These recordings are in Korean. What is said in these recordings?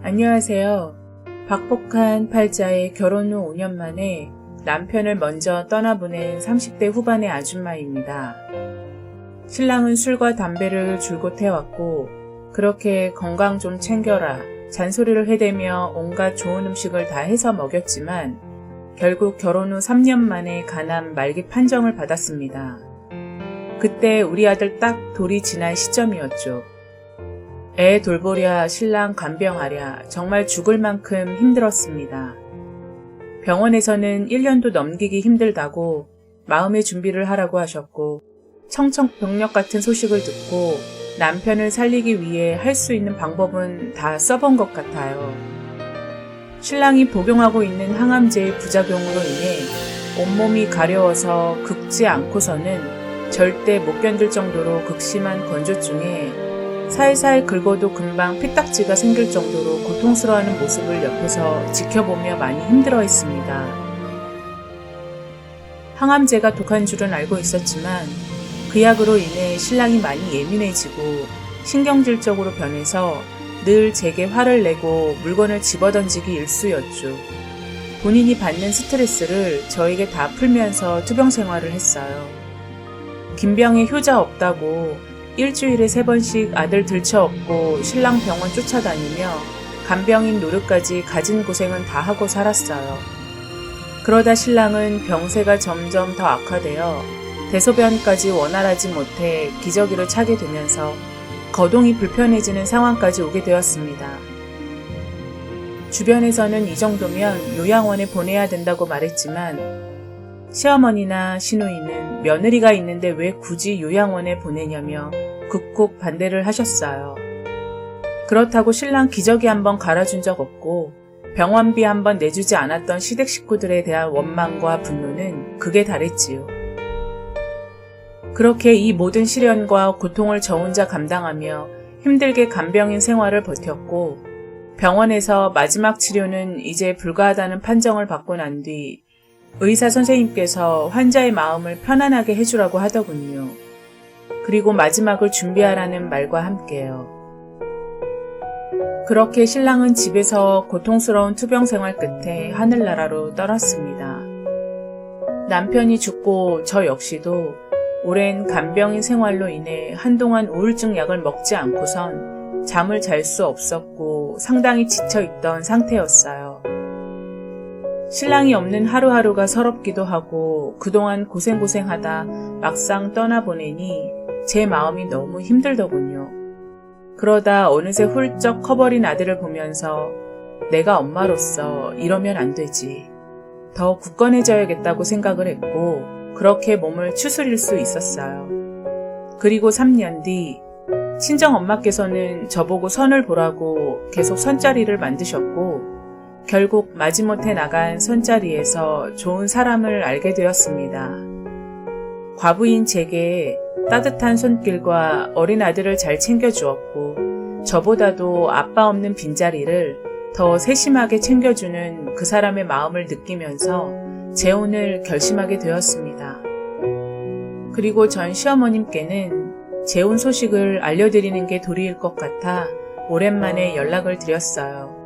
안녕하세요. 박복한 팔자의 결혼 후 5년 만에 남편을 먼저 떠나보낸 30대 후반의 아줌마입니다. 신랑은 술과 담배를 줄곧 해왔고 그렇게 건강 좀 챙겨라 잔소리를 해대며 온갖 좋은 음식을 다 해서 먹였지만 결국 결혼 후 3년 만에 간암 말기 판정을 받았습니다. 그때 우리 아들 딱 돌이 지난 시점이었죠. 애 돌보랴 신랑 간병하랴 정말 죽을 만큼 힘들었습니다. 병원에서는 1년도 넘기기 힘들다고 마음의 준비를 하라고 하셨고 청천벽력 같은 소식을 듣고 남편을 살리기 위해 할 수 있는 방법은 다 써본 것 같아요. 신랑이 복용하고 있는 항암제의 부작용으로 인해 온몸이 가려워서 긁지 않고서는 절대 못 견딜 정도로 극심한 건조증에 살살 긁어도 금방 피딱지가 생길 정도로 고통스러워하는 모습을 옆에서 지켜보며 많이 힘들어했습니다. 항암제가 독한 줄은 알고 있었지만 그 약으로 인해 신랑이 많이 예민해지고 신경질적으로 변해서 늘 제게 화를 내고 물건을 집어던지기 일쑤였죠. 본인이 받는 스트레스를 저에게 다 풀면서 투병 생활을 했어요. 김병에 효자 없다고 일주일에 3번씩 아들 들쳐업고 신랑 병원 쫓아다니며 간병인 노릇까지 가진 고생은 다 하고 살았어요. 그러다 신랑은 병세가 점점 더 악화되어 대소변까지 원활하지 못해 기저귀를 차게 되면서 거동이 불편해지는 상황까지 오게 되었습니다. 주변에서는 이 정도면 요양원에 보내야 된다고 말했지만 시어머니나 시누이는 며느리가 있는데 왜 굳이 요양원에 보내냐며 극곡 반대를 하셨어요. 그렇다고 신랑 기저귀 한번 갈아준 적 없고 병원비 한번 내주지 않았던 시댁 식구들에 대한 원망과 분노는 극에 달했지요. 그렇게 이 모든 시련과 고통을 저 혼자 감당하며 힘들게 간병인 생활을 버텼고 병원에서 마지막 치료는 이제 불가하다는 판정을 받고 난 뒤 의사 선생님께서 환자의 마음을 편안하게 해주라고 하더군요. 그리고 마지막을 준비하라는 말과 함께요. 그렇게 신랑은 집에서 고통스러운 투병 생활 끝에 하늘나라로 떠났습니다. 남편이 죽고 저 역시도 오랜 간병인 생활로 인해 한동안 우울증 약을 먹지 않고선 잠을 잘 수 없었고 상당히 지쳐있던 상태였어요. 신랑이 없는 하루하루가 서럽기도 하고 그동안 고생하다 막상 떠나보내니 제 마음이 너무 힘들더군요. 그러다 어느새 훌쩍 커버린 아들을 보면서 내가 엄마로서 이러면 안 되지. 더 굳건해져야겠다고 생각을 했고 그렇게 몸을 추스릴 수 있었어요. 그리고 3년 뒤 친정엄마께서는 저보고 선을 보라고 계속 선자리를 만드셨고 결국 마지못해 나간 선자리에서 좋은 사람을 알게 되었습니다. 과부인 제게 따뜻한 손길과 어린 아들을 잘 챙겨주었고 저보다도 아빠 없는 빈자리를 더 세심하게 챙겨주는 그 사람의 마음을 느끼면서 재혼을 결심하게 되었습니다. 그리고 전 시어머님께는 재혼 소식을 알려드리는 게 도리일 것 같아 오랜만에 연락을 드렸어요.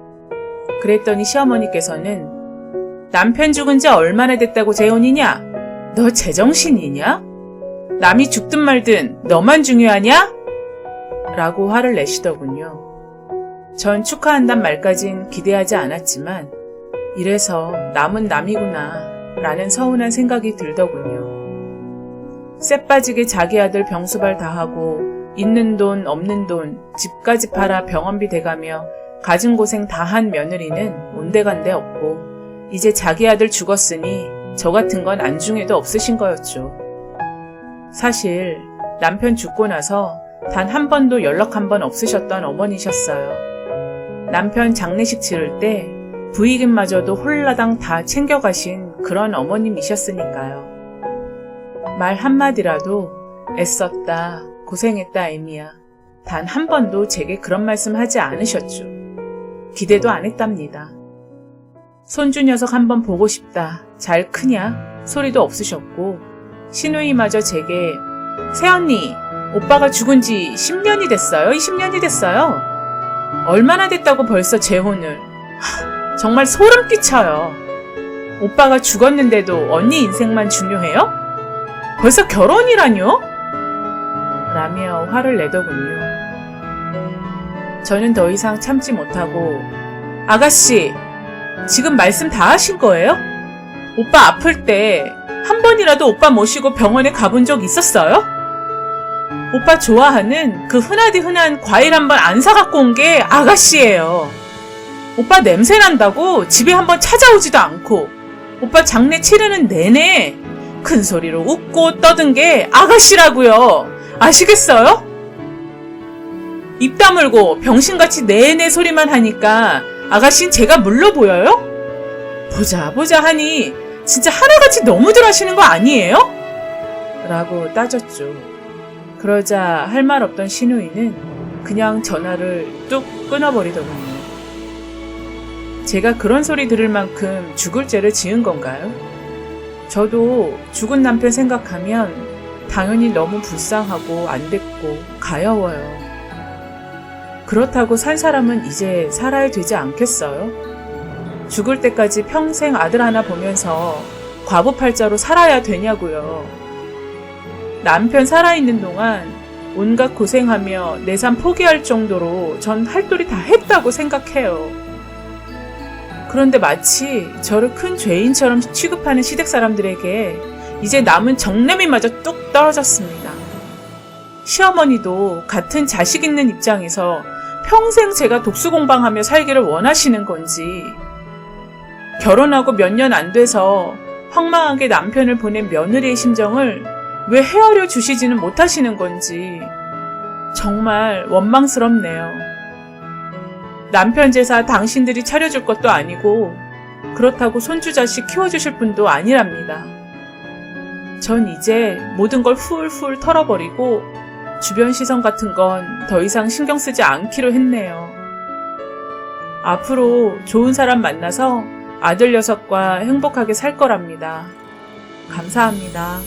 그랬더니 시어머니께서는 남편 죽은 지 얼마나 됐다고 재혼이냐? 너 제정신이냐? 남이 죽든 말든 너만 중요하냐? 라고 화를 내시더군요. 전 축하한단 말까진 기대하지 않았지만 이래서 남은 남이구나 라는 서운한 생각이 들더군요. 쎄빠지게 자기 아들 병수발 다 하고 있는 돈 없는 돈 집까지 팔아 병원비 대가며 가진 고생 다 한 며느리는 온데간데 없고 이제 자기 아들 죽었으니 저 같은 건 안중에도 없으신 거였죠. 사실 남편 죽고 나서 단 한 번도 연락 한 번 없으셨던 어머니셨어요. 남편 장례식 치를 때 부익인마저도 홀라당 다 챙겨가신 그런 어머님이셨으니까요. 말 한마디라도 애썼다, 고생했다 애미야. 단 한 번도 제게 그런 말씀 하지 않으셨죠. 기대도 안 했답니다. 손주 녀석 한번 보고 싶다. 잘 크냐? 소리도 없으셨고 시누이마저 제게 새언니, 오빠가 죽은 지 10년이 됐어요. 20년이 됐어요. 얼마나 됐다고 벌써 재혼을. 정말 소름 끼쳐요. 오빠가 죽었는데도 언니 인생만 중요해요? 벌써 결혼이라뇨? 라며 화를 내더군요. 저는 더 이상 참지 못하고 아가씨, 지금 말씀 다 하신 거예요? 오빠 아플 때 한 번이라도 오빠 모시고 병원에 가본 적 있었어요? 오빠 좋아하는 그 흔하디 흔한 과일 한 번 안 사갖고 온 게 아가씨예요. 오빠 냄새 난다고 집에 한번 찾아오지도 않고 오빠 장례 치르는 내내 큰 소리로 웃고 떠든 게 아가씨라고요. 아시겠어요? 입 다물고 병신같이 내내 소리만 하니까 아가씨는 제가 물러 보여요? 보자 하니 진짜 하나같이 너무들 하시는 거 아니에요? 라고 따졌죠. 그러자 할 말 없던 신우이는 그냥 전화를 뚝 끊어버리더군요. 제가 그런 소리 들을 만큼 죽을 죄를 지은 건가요? 저도 죽은 남편 생각하면 당연히 너무 불쌍하고 안됐고 가여워요. 그렇다고 산 사람은 이제 살아야 되지 않겠어요? 죽을 때까지 평생 아들 하나 보면서 과부팔자로 살아야 되냐고요. 남편 살아있는 동안 온갖 고생하며 내 삶 포기할 정도로 전 할 도리 다 했다고 생각해요. 그런데 마치 저를 큰 죄인처럼 취급하는 시댁 사람들에게 이제 남은 정내미마저 뚝 떨어졌습니다. 시어머니도 같은 자식 있는 입장에서 평생 제가 독수공방하며 살기를 원하시는 건지, 결혼하고 몇 년 안 돼서 황망하게 남편을 보낸 며느리의 심정을 왜 헤아려 주시지는 못하시는 건지 정말 원망스럽네요. 남편 제사 당신들이 차려줄 것도 아니고 그렇다고 손주 자식 키워주실 분도 아니랍니다. 전 이제 모든 걸 훌훌 털어버리고 주변 시선 같은 건 더 이상 신경 쓰지 않기로 했네요. 앞으로 좋은 사람 만나서 아들 녀석과 행복하게 살 거랍니다. 감사합니다.